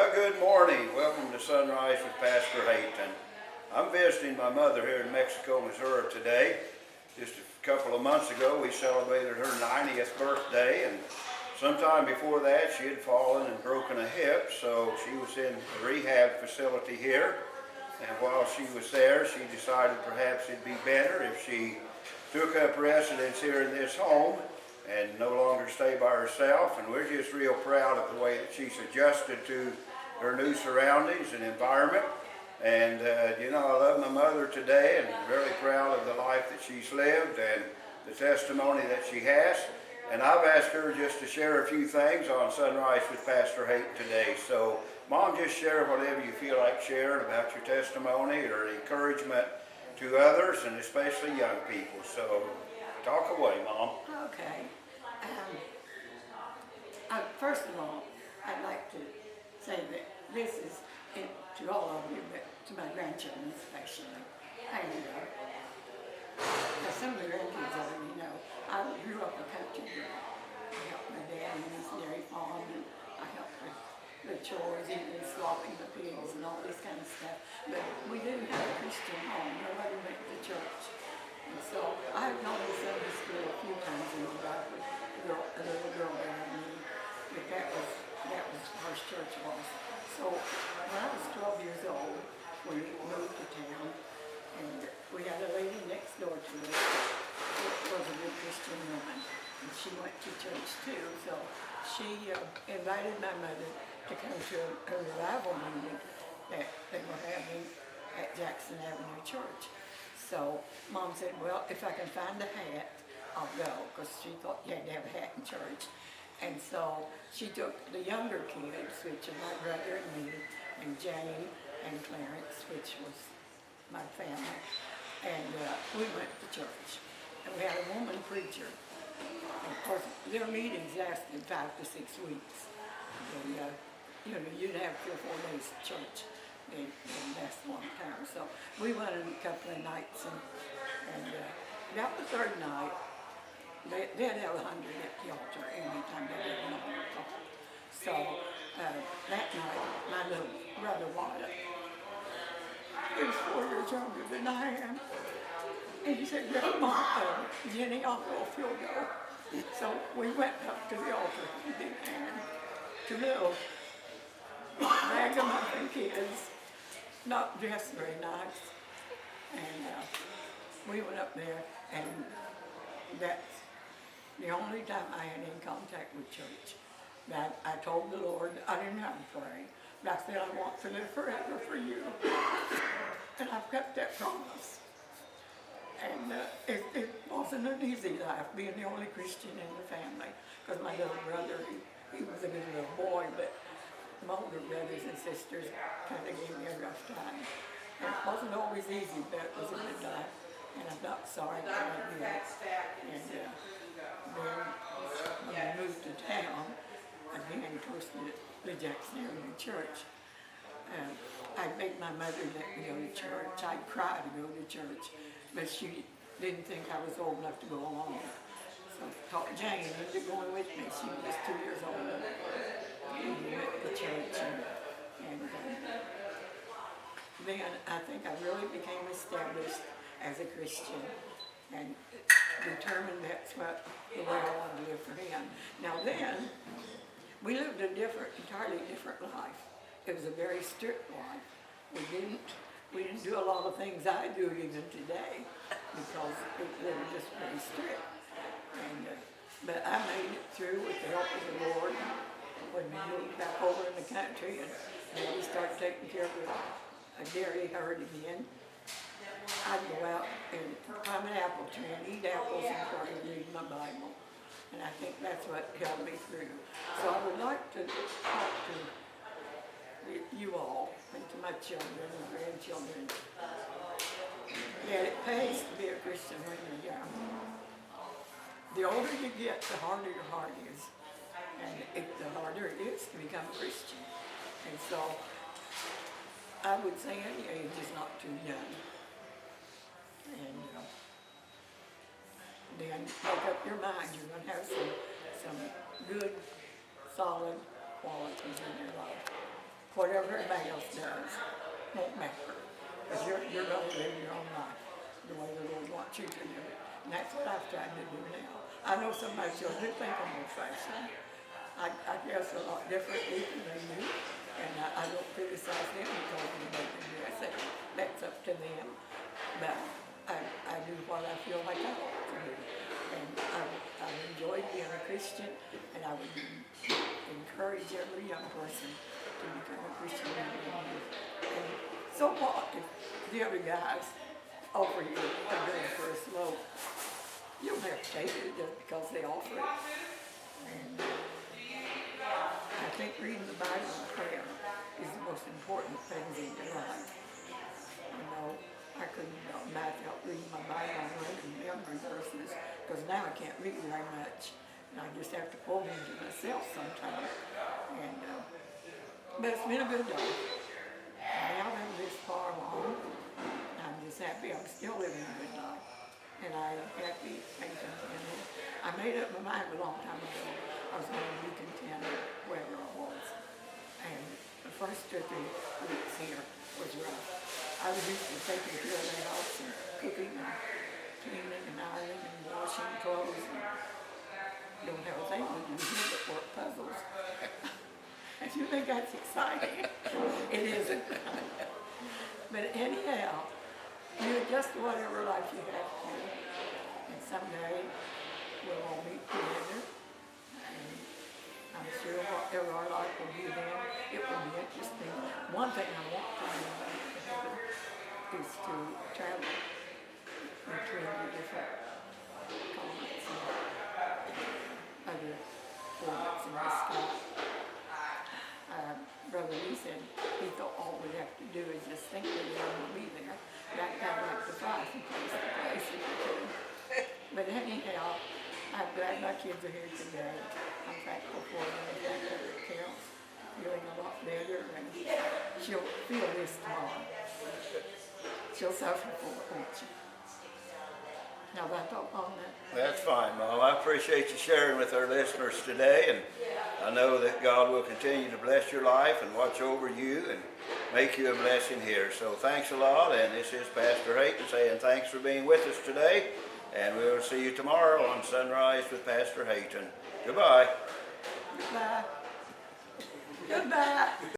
Well, good morning. Welcome to Sunrise with Pastor Hayton. I'm visiting my mother here in Mexico, Missouri today. Just a couple of months ago, we celebrated her 90th birthday, and sometime before that, she had fallen and broken a hip, so she was in a rehab facility here. And while she was there, she decided perhaps it'd be better if she took up residence here in this home and no longer stay by herself. And we're just real proud of the way that she's adjusted to her new surroundings and environment. And I love my mother today, and I'm very proud of the life that she's lived and the testimony that she has. And I've asked her just to share a few things on Sunrise with Pastor Hayton today. So, Mom, just share whatever you feel like sharing about your testimony or encouragement to others, and especially young people. So, talk away, Mom. Okay. First of all, I'd like to say that this is to all of you, but to my grandchildren especially. And some of the grandkids already know, I grew up a country girl. I helped my dad in his dairy farm, and I helped with the chores, even slaughtering the pigs and all this kind of stuff. But we didn't have a Christian home. Nobody went to church. And so I've gone to Sunday school a few times in my life with a little girl that I knew. But that was our church was. So when I was 12 years old, we moved to town, and we had a lady next door to us who was a good Christian woman, and she went to church too. So she invited my mother to come to a revival meeting that they were having at Jackson Avenue Church. So Mom said, well, if I can find a hat, I'll go, because she thought you had to have a hat in church. And so she took the younger kids, which are my brother and me, and Jane and Clarence, which was my family, and we went to church. And we had a woman preacher. And of course, their meetings lasted 5 to 6 weeks. And, you'd have 3 or 4 days of church. They last a long time. So we went in a couple of nights, and about the third night, they'd have 100 at the altar anytime they did an altar call. So that night, my little brother Wyatt, he was 4 years younger than I am, and he said, Grandma, Jenny, I'll go if you'll go. So we went up to the altar, and 2 little ragamuffin kids, not dressed very nice, and we went up there, and that's the only time I had any contact with church. That I told the Lord I didn't have to pray, but I said I want to live forever for you, and I've kept that promise. And it wasn't an easy life being the only Christian in the family, because my little brother, he was a good little boy, but my older brothers and sisters kind of gave me a rough time. And it wasn't always easy, but it was a good life, and I'm not sorry that I did it. And then when we moved to town, again, of course, the Jackson Avenue Church, I begged my mother to let me go to church. I'd cry to go to church, but she didn't think I was old enough to go along. So I talked Jane into going with me. She was 2 years older. And we went to church, and then I think I really became established as a Christian and determined that's what the way I wanted to live for Him. Now then, we lived a entirely different life. It was a very strict life. We didn't do a lot of things I do even today because they were just very strict. And but I made it through with the help of the Lord. When we moved back over in the country, and then we started taking care of a dairy herd again, I'd go out and climb an apple tree and eat apples and pray and read my Bible. And I think that's what held me through. So I would like to talk to you all and to my children and grandchildren that it pays to be a Christian when you're young. The older you get, the harder your heart is. And the harder it is to become a Christian. And so I would say any age is not too young. And then make up your mind. You're going to have some good, solid qualities in your life. whatever everybody else does won't matter. Because you're going to live your own life the way the Lord wants you to live it. And that's what I've tried to do now. I know somebody else do think I'm old-fashioned. I guess a lot different even than you. And I don't criticize them because they make me dress. That's up to them. But I do what I feel like I ought to do. And I've enjoyed being a Christian, and I would encourage every young person to become a Christian. And so what if the other guys offer you a drink for a smoke? You don't have to take it just because they offer it. And I think reading the Bible and prayer is the most important things in your life. You know, I couldn't back out reading my Bible and reading memory verses because now I can't read very much. And I just have to pull them to myself sometimes. And but it's been a good day. Now that I'm this far along, I'm just happy I'm still living a good life. And I'm happy, patient, and I made up my mind a long time ago I was going to be content wherever I was. And the first 2 or 3 weeks here was rough. I was used to taking care of the house and cooking and cleaning and ironing and washing clothes. And don't have a thing to do here but work puzzles. And you think that's exciting? It isn't. But anyhow, you adjust to whatever life you have to. And someday we'll all meet together. And I'm sure whatever our life will be then, it will be interesting. One thing I want to do is to travel between the different continents and other orbits in the sky. Brother Lee said he thought all we have to do is just think that we're going to be there. That kind of like to fly from place to place if we could. But anyhow, I'm glad my kids are here today. I'm thankful for them. I'm thankful that Carol's feeling a lot better, and she'll feel this tomorrow. She'll suffer for it, won't she? Now that talk on that. That's fine, Mom. I appreciate you sharing with our listeners today, and I know that God will continue to bless your life and watch over you and make you a blessing here. So thanks a lot, and this is Pastor Hayton saying thanks for being with us today, and we will see you tomorrow on Sunrise with Pastor Hayton. Goodbye. Goodbye. Goodbye.